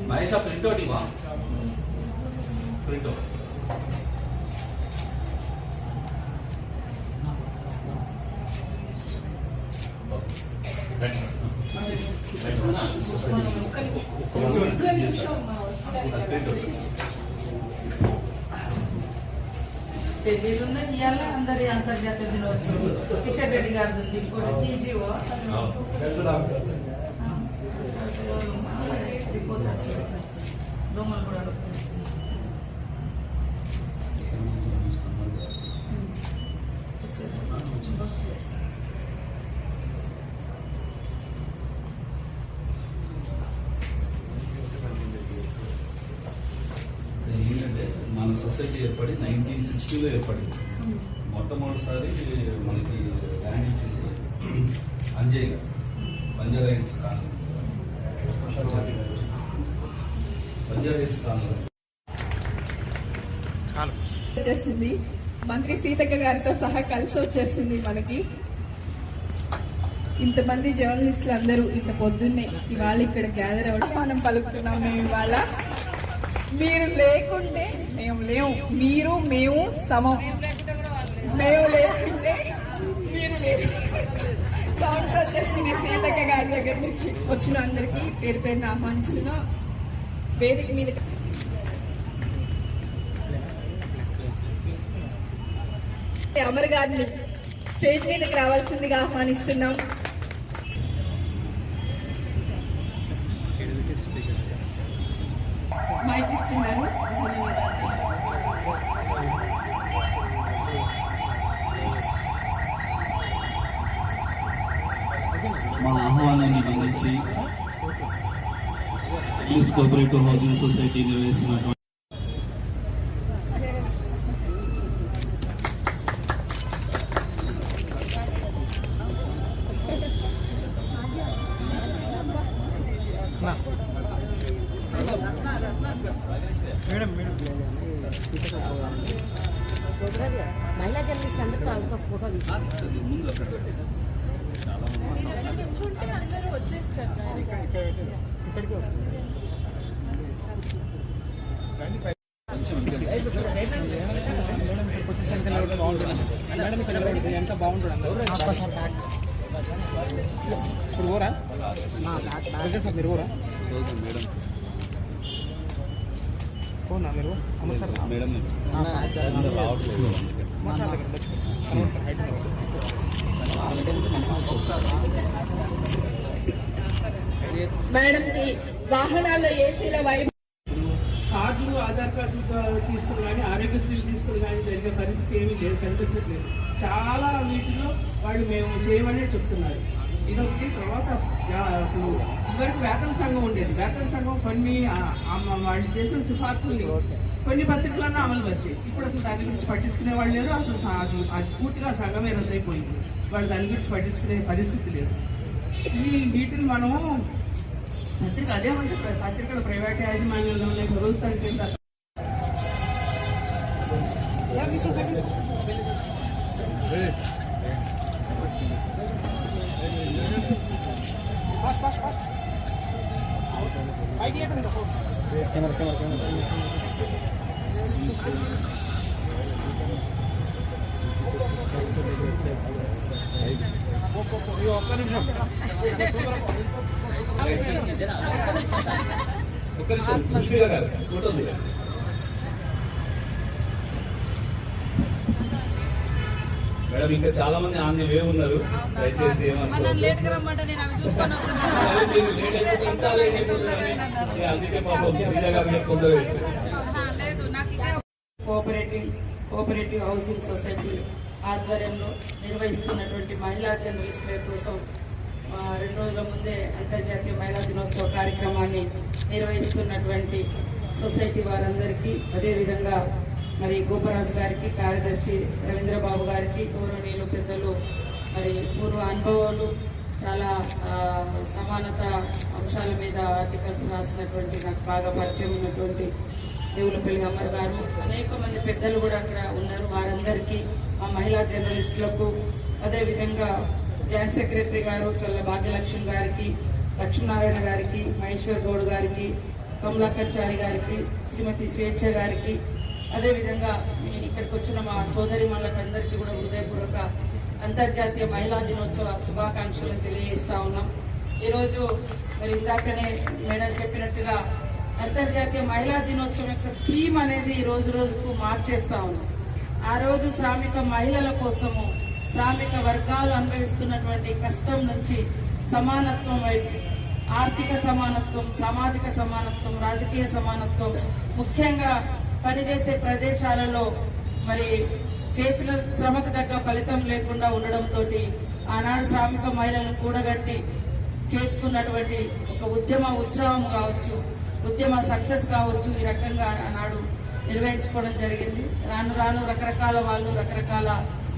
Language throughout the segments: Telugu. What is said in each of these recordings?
మహేష్ ప్రింట్ అవుట్ ఇవా ప్రింట్ అవుట్ పెళ్ళిళ్ళున్న ఇవాళ అందరి అంతర్జాతీయ దినోత్సవం కిషన్ రెడ్డి గారి ఉంది ఇంకోటి టీజీఓ రిపోర్టర్స్ దోమలు కూడా ఏంటంటే మన సొసైటీ ఏర్పడి 1960లో ఏర్పడింది. మొట్టమొదటిసారి మనకి ల్యాండ్ ఇచ్చింది అంజయ్ గారు, Banjara hills colony. Banjara hills colony వచ్చేసింది, మంత్రి సీతక్క గారితో సహా కలిసి వచ్చేసింది. మనకి ఇంతమంది జర్నలిస్టులు అందరూ ఇంత పొద్దున్నే ఇవాళ ఇక్కడ గ్యాదర్ అవ్వడం మనం పలుకుతున్నాం. మేము ఇవాళ మీరు లేకుంటే మేము లేవు, మీరు మేము సమం, మేము లేకుంటే మీరు లేరు. కౌంటర్ వచ్చేసింది సీతక్క గారి దగ్గర నుంచి. వచ్చిన అందరికీ పేరు పేరుని ఆహ్వానిస్తున్నా. వేదిక మీద అమర్ గారిని స్టేజ్ మీదకి రావాల్సిందిగా ఆహ్వానిస్తున్నాం. మైక్ ఇస్తున్నాను. మన ఆహ్వానాన్ని మన్నించి ఈస్ట్ కోఆపరేటివ్ హౌసింగ్ సొసైటీ నిర్వహిస్తున్నటువంటి మహిళా జర్నలిస్ట్ అందరితో వాళ్ళతో ఫోటో అందరూ వచ్చేస్తారు. ఎంత బాగుంటుంది ఇప్పుడు ఊరా సార్ మీరు ఊరా పోనా మీరు అమ్మ సార్ మేడం మేడం కి వాహనాల్లో ఏసీల వైపు కార్డులు ఆధార్ కార్డులు తీసుకుని కానీ ఆరోగ్యశ్రీలు తీసుకుని కానీ జరిగే పరిస్థితి ఏమీ లేదు, కనిపించట్లేదు. చాలా వీటిలో వాళ్ళు మేము చేయమనే చెప్తున్నారు. ఇదొకటి. తర్వాత అసలు ఇదివరకు వేతన సంఘం ఉండేది. వేతన సంఘం కొన్ని వాళ్ళు చేసిన సిఫార్సుల్ని కొన్ని పత్రికలన్నా అమలు వచ్చాయి. ఇప్పుడు అసలు దాని గురించి పట్టించుకునే వాళ్ళు లేరు. అసలు అది పూర్తిగా సంఘమే రద్దయిపోయింది. వాళ్ళు దాని గురించి పట్టించుకునే పరిస్థితి లేదు. వీటిని మనము పత్రిక అదేమంటే పత్రికల ప్రైవేట్ యాజమాన్యంలో ప్రభుత్వం కింద ఒక్క నిమిషం ఫోటో మేడం ఇంకా చాలా మంది ఆన్య ఉన్నారు. దయచేసి కోఆపరేటివ్ హౌసింగ్ సొసైటీ ఆధ్వర్యంలో నిర్వహిస్తున్నటువంటి మహిళా జర్నలిస్టుల కోసం 2 రోజుల ముందే అంతర్జాతీయ మహిళా దినోత్సవ కార్యక్రమాన్ని నిర్వహిస్తున్నటువంటి సొసైటీ వారందరికీ, అదేవిధంగా మరి గోపరాజు గారికి, కార్యదర్శి రవీంద్రబాబు గారికి, గౌరవనీయులు పెద్దలు మరి పూర్వ అనుభవాలు చాలా సమానత అంశాల మీద ఆర్టికల్స్ రాసినటువంటి నాకు బాగా పరిచయం ఉన్నటువంటి దేవులపల్లి అమర్ గారు, అనేక మంది పెద్దలు కూడా అక్కడ ఉన్నారు. వారందరికీ, మా మహిళా జర్నలిస్టులకు, అదేవిధంగా జాయింట్ సెక్రటరీ గారు చల్ల భాగ్యలక్ష్మి గారికి, లక్ష్మీనారాయణ గారికి, మహేశ్వర్ గౌడ్ గారికి, కమలాకర్చారి గారికి, శ్రీమతి స్వేచ్ఛ గారికి, అదేవిధంగా ఇక్కడికి వచ్చిన మా సోదరి అందరికీ కూడా హృదయపూర్వక అంతర్జాతీయ మహిళా దినోత్సవ శుభాకాంక్షలు తెలియజేస్తా ఉన్నాం. ఈరోజు మరి ఇందాకనే మేడం చెప్పినట్టుగా అంతర్జాతీయ మహిళా దినోత్సవం యొక్క థీమ్ అనేది రోజు రోజుకు మార్చేస్తా ఉన్నాం. ఆ రోజు శ్రామిక మహిళల కోసము, శ్రామిక వర్గాలు అనుభవిస్తున్నటువంటి కష్టం నుంచి సమానత్వం వైపు, ఆర్థిక సమానత్వం, సామాజిక సమానత్వం, రాజకీయ సమానత్వం, ముఖ్యంగా పనిచేసే ప్రదేశాలలో మరి చేసిన శ్రమకు తగ్గ ఫలితం లేకుండా ఉండడంతో ఆనాడు శ్రామిక మహిళలను కూడగట్టి చేసుకున్నటువంటి ఒక ఉద్యమ ఉత్సవం కావచ్చు, ఉద్యమ సక్సెస్ కావచ్చు, ఈ రకంగా ఆనాడు నిర్వహించుకోవడం జరిగింది. రాను రాను రకరకాల వాళ్ళు రకరకాల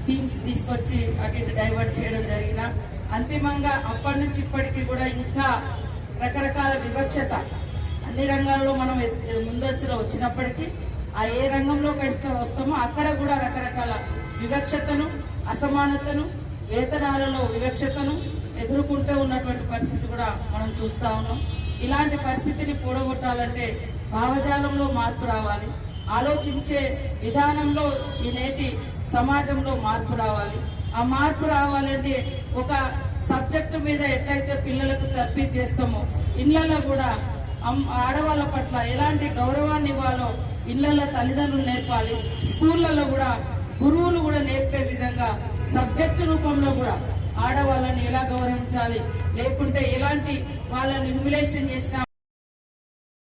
థీమ్స్ తీసుకొచ్చి అటు ఇటు డైవర్ట్ చేయడం జరిగిన అంతిమంగా అప్పటి నుంచి ఇప్పటికీ కూడా ఇంకా రకరకాల వివక్షత అన్ని రంగాల్లో మనం ముందొచ్చులో వచ్చినప్పటికీ ఆ ఏ రంగంలోకి వస్తామో అక్కడ కూడా రకరకాల వివక్షతను, అసమానతను, వేతనాలలో వివక్షతను ఎదుర్కొంటూ ఉన్నటువంటి పరిస్థితి కూడా మనం చూస్తా ఉన్నాం. ఇలాంటి పరిస్థితిని కూడగొట్టాలంటే భావజాలంలో మార్పు రావాలి, ఆలోచించే విధానంలో ఈ నేటి సమాజంలో మార్పు రావాలి. ఆ మార్పు రావాలంటే ఒక సబ్జెక్టు మీద ఎట్లయితే పిల్లలకు తర్ఫీదు చేస్తామో ఇళ్లలో కూడా ఆడవాళ్ల పట్ల ఎలాంటి గౌరవాన్ని ఇవ్వాలో ఇళ్లలో తల్లిదండ్రులు నేర్పాలి. స్కూళ్లలో కూడా గురువులు కూడా నేర్పే విధంగా సబ్జెక్టు రూపంలో కూడా ఆడవాళ్ళని ఎలా గౌరవించాలి, లేకుంటే ఎలాంటి వాళ్ళని హ్యూమిలేషన్ చేసినా